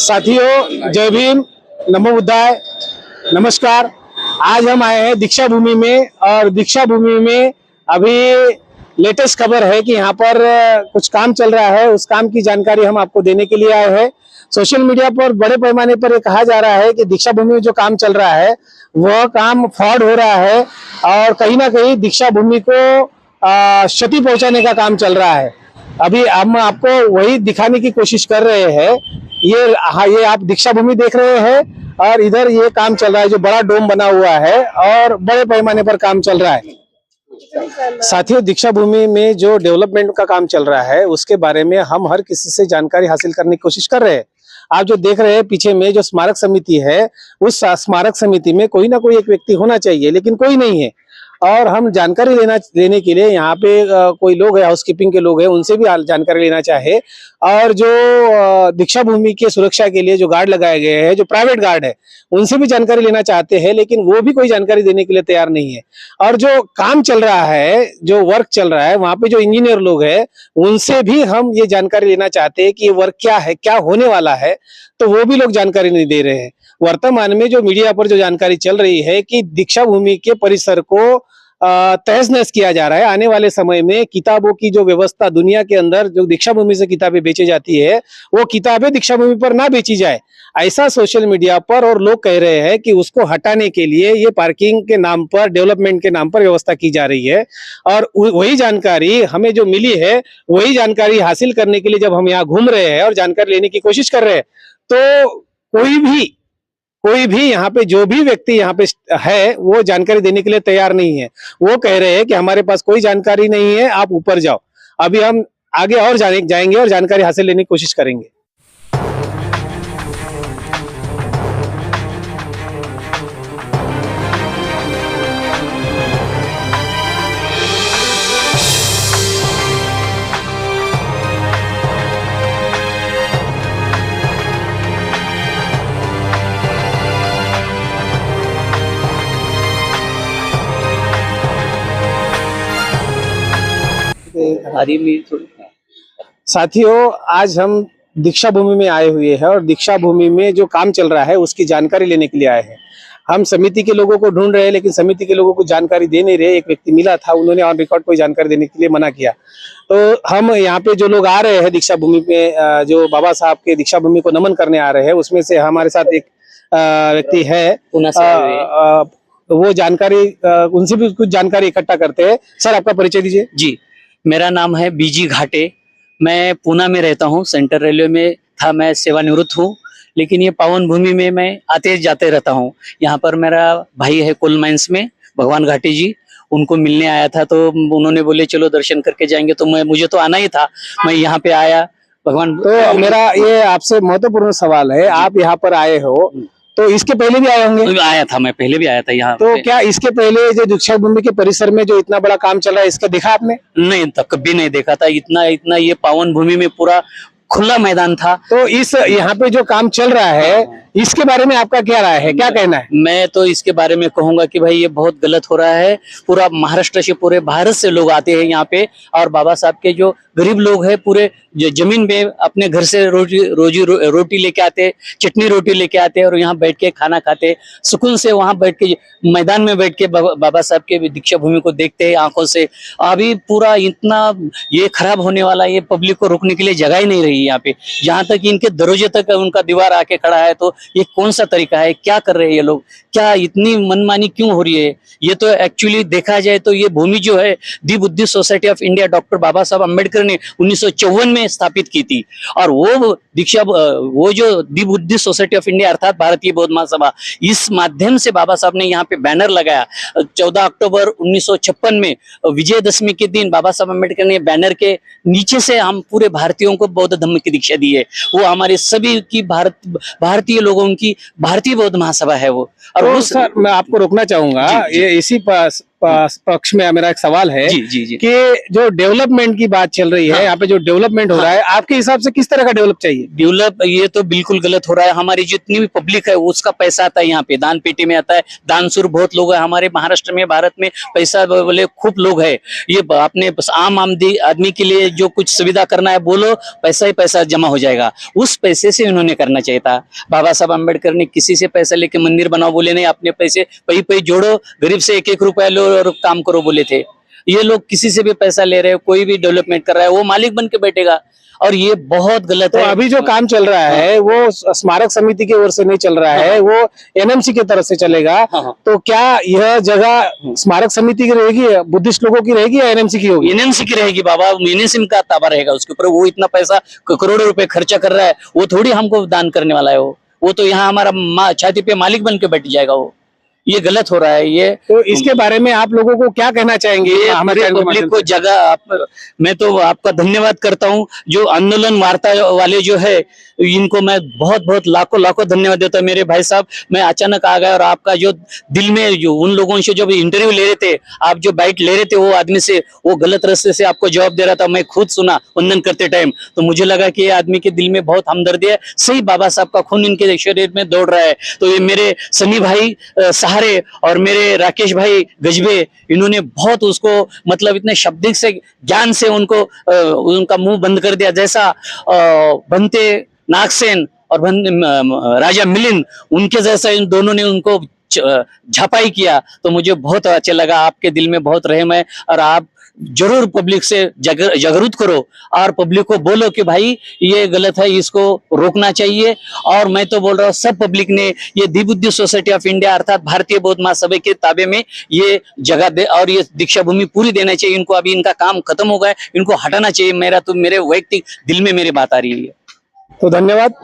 साथियों, जय भीम, नमो बुद्धाय, नमस्कार। आज हम आए हैं दीक्षा भूमि में और दीक्षा भूमि में अभी लेटेस्ट खबर है कि यहाँ पर कुछ काम चल रहा है। उस काम की जानकारी हम आपको देने के लिए आए हैं। सोशल मीडिया पर बड़े पैमाने पर ये कहा जा रहा है कि दीक्षा भूमि में जो काम चल रहा है वह काम फ्रॉड हो रहा है और कहीं ना कहीं दीक्षा भूमि को क्षति पहुंचाने का काम चल रहा है। अभी हम आपको वही दिखाने की कोशिश कर रहे हैं। ये आप दीक्षा भूमि देख रहे हैं और इधर ये काम चल रहा है जो बड़ा डोम बना हुआ है और बड़े पैमाने पर काम चल रहा है। साथियों, दीक्षा भूमि में जो डेवलपमेंट का काम चल रहा है उसके बारे में हम हर किसी से जानकारी हासिल करने की कोशिश कर रहे हैं। आप जो देख रहे हैं पीछे में जो स्मारक समिति है, उस स्मारक समिति में कोई ना कोई एक व्यक्ति होना चाहिए, लेकिन कोई नहीं है। और हम जानकारी लेने के लिए यहाँ पे कोई लोग है, हाउसकीपिंग के लोग हैं, उनसे भी जानकारी लेना चाहे। और जो दीक्षा भूमि के सुरक्षा के लिए जो गार्ड लगाए गए हैं, जो प्राइवेट गार्ड है, उनसे भी जानकारी लेना चाहते हैं, लेकिन वो भी कोई जानकारी देने के लिए तैयार नहीं है। और जो काम चल रहा है, जो वर्क चल रहा है, वहां पे जो इंजीनियर लोग हैं, उनसे भी हम ये जानकारी लेना चाहते हैं कि ये वर्क क्या है, क्या होने वाला है, तो वो भी लोग जानकारी नहीं दे रहे हैं। वर्तमान में जो मीडिया पर जो जानकारी चल रही है कि दीक्षा भूमि के परिसर को तहस नहस किया जा रहा है। आने वाले समय में किताबों की जो व्यवस्था दुनिया के अंदर जो दीक्षा भूमि से किताबें बेची जाती है, वो किताबें दीक्षा भूमि पर ना बेची जाए, ऐसा सोशल मीडिया पर और लोग कह रहे हैं कि उसको हटाने के लिए ये पार्किंग के नाम पर, डेवलपमेंट के नाम पर व्यवस्था की जा रही है। और वही जानकारी हमें जो मिली है, वही जानकारी हासिल करने के लिए जब हम यहाँ घूम रहे हैं और जानकारी लेने की कोशिश कर रहे हैं, तो कोई भी यहाँ पे जो भी व्यक्ति यहाँ पे है वो जानकारी देने के लिए तैयार नहीं है। वो कह रहे हैं कि हमारे पास कोई जानकारी नहीं है, आप ऊपर जाओ। अभी हम आगे और जाएंगे और जानकारी हासिल लेने की कोशिश करेंगे। साथियों, आज हम दीक्षा भूमि में आए हुए हैं और दीक्षा भूमि में जो काम चल रहा है उसकी जानकारी लेने के लिए आए हैं। हम समिति के लोगों को ढूंढ रहे हैं, लेकिन समिति के लोगों को जानकारी दे नहीं रहे। एक व्यक्ति मिला था, उन्होंने ऑन रिकॉर्ड कोई जानकारी देने के लिए मना किया। तो हम यहाँ पे जो लोग आ रहे हैं दीक्षा भूमि पे, जो बाबा साहब के दीक्षा भूमि को नमन करने आ रहे हैं, उसमें से हमारे साथ एक व्यक्ति है, वो जानकारी उनसे भी कुछ जानकारी इकट्ठा करते हैं। सर, आपका परिचय दीजिए। जी, मेरा नाम है बीजी घाटे। मैं पूना में रहता हूँ। सेंट्रल रेलवे में था, मैं सेवानिवृत्त हूँ, लेकिन ये पावन भूमि में मैं आते जाते रहता हूँ। यहाँ पर मेरा भाई है कोल माइंस में, भगवान घाटे जी, उनको मिलने आया था, तो उन्होंने बोले चलो दर्शन करके जाएंगे, तो मुझे तो आना ही था, मैं यहाँ पे आया। भगवान, तो मेरा ये आपसे महत्वपूर्ण सवाल है, आप यहाँ पर आए हो तो इसके पहले भी आए होंगे? आया था, मैं पहले भी आया था यहाँ। तो क्या इसके पहले जो दीक्षा भूमि के परिसर में जो इतना बड़ा काम चल रहा है, इसका देखा आपने? नहीं, तब कभी नहीं देखा था। इतना ये पावन भूमि में पूरा खुला मैदान था। तो इस यहाँ पे जो काम चल रहा है, इसके बारे में आपका क्या राय है, क्या कहना है? मैं तो इसके बारे में कहूंगा कि भाई ये बहुत गलत हो रहा है। पूरा महाराष्ट्र से, पूरे भारत से लोग आते हैं यहाँ पे, और बाबा साहब के जो गरीब लोग हैं पूरे जमीन में अपने घर से रोटी लेके आते, चटनी रोटी लेके आते और यहाँ बैठ के खाना खाते, सुकून से वहाँ बैठ के मैदान में बैठ के बाबा साहब के दीक्षा भूमि को देखते हैं आंखों से। अभी पूरा इतना ये खराब होने वाला, ये पब्लिक को रोकने के लिए जगह ही नहीं रही यहाँ पे। जहाँ तक इनके दरवाजे तक उनका दीवार आके खड़ा है, तो ये कौन सा तरीका है? क्या कर रहे हैं ये लोग? क्या इतनी मनमानी क्यों हो रही है? ये तो एक्चुअली देखा जाए तो ये भूमि जो है the Buddhist society of India doctor Baba Saheb Ambedkar ने 1954 में स्थापित की थी। और वो जो दी बुद्धिस्ट सोसाइटी ऑफ इंडिया अर्थात भारतीय बौद्ध महासभा, इस माध्यम से बाबा साहब ने यहाँ पे बैनर लगाया। 14 अक्टूबर 1956 में विजयदशमी के दिन बाबा साहब अम्बेडकर ने बैनर के नीचे से हम पूरे भारतीयों को बौद्ध धर्म की दीक्षा दी है। वो हमारे सभी की भारतीय लोगों की भारतीय बौद्ध महासभा है वो। और तो सर, मैं आपको रोकना चाहूंगा, ये इसी पक्ष में मेरा एक सवाल है जी जी जी। कि जो डेवलपमेंट की बात चल रही है, हाँ। यहाँ पे जो डेवलपमेंट हो रहा है, आपके हिसाब से किस तरह का डेवलप चाहिए? डेवलप ये तो बिल्कुल गलत हो रहा है। हमारी जितनी भी पब्लिक है उसका पैसा आता है यहाँ पे, दान पेटी में आता है। दानशूर बहुत लोग है हमारे महाराष्ट्र में, भारत में पैसा वाले खूब लोग है। ये अपने आम आदमी के लिए जो कुछ सुविधा करना है बोलो, पैसा ही पैसा जमा हो जाएगा। उस पैसे से इन्होंने करना चाहिए था। बाबा साहब अम्बेडकर ने किसी से पैसा लेके मंदिर बनाओ बोले नहीं, अपने पैसे पही जोड़ो, गरीब से एक एक रुपया लो और काम करो बोले थे। ये लोग किसी से भी पैसा ले रहे हैं, कोई भी डेवलपमेंट कर रहा है वो मालिक बन के बैठेगा, और ये बहुत गलत तो है। अभी जो काम चल रहा है वो स्मारक समिति की ओर से नहीं चल रहा है, वो एनएमसी की तरफ से चलेगा। हाँ। तो क्या यह जगह स्मारक समिति की रहेगी, बुद्धिस्ट लोगों की रहेगी या एनएमसी की होगी? एनएमसी की रहेगी बाबा, एनएमसी का ताबा रहेगा उसके ऊपर। वो इतना पैसा करोड़ों रुपए खर्चा कर रहा है, वो थोड़ी हमको दान करने वाला है। वो तो यहाँ हमारा छाती पे मालिक बन के बैठ जाएगा। वो ये गलत हो रहा है। ये तो इसके बारे में आप लोगों को क्या कहना चाहेंगे? ये हमारे पूरे चैनल के पब्लिक माध्यम को से। जगह मैं तो आपका धन्यवाद करता हूँ। जो आंदोलन वार्ता वाले जो है इनको मैं बहुत बहुत लाखों लाखों धन्यवाद देता हूँ। मेरे भाई साहब, मैं अचानक आ गया और आपका जो दिल में जो उन लोगों से जब इंटरव्यू ले रहे थे, आप जो बाइट ले रहे थे वो आदमी से, वो गलत रास्ते से आपको जवाब दे रहा था, मैं खुद सुना वंदन करते टाइम। तो मुझे लगा कि ये आदमी के दिल में बहुत हमदर्दी है, सही बाबा साहब का खून इनके शरीर में दौड़ रहा है। तो ये मेरे सनी भाई सहारे और मेरे राकेश भाई गजबे, इन्होंने बहुत उसको मतलब इतने शाब्दिक से ज्ञान से उनको उनका मुंह बंद कर दिया। जैसा बनते नागसेन और राजा मिलिंद, उनके जैसा इन दोनों ने उनको झपाई किया। तो मुझे बहुत अच्छा लगा। आपके दिल में बहुत रहम है और आप जरूर पब्लिक से जागरूक करो और पब्लिक को बोलो कि भाई ये गलत है, इसको रोकना चाहिए। और मैं तो बोल रहा हूँ सब पब्लिक ने ये दीबुद्धि सोसाइटी ऑफ इंडिया अर्थात भारतीय बौद्ध महासभा के ताबे में ये जगह दे और ये दीक्षा भूमि पूरी देना चाहिए इनको। अभी इनका काम खत्म हो गया, इनको हटाना चाहिए। मेरे वैयक्तिक दिल में मेरी बात आ रही है। तो धन्यवाद।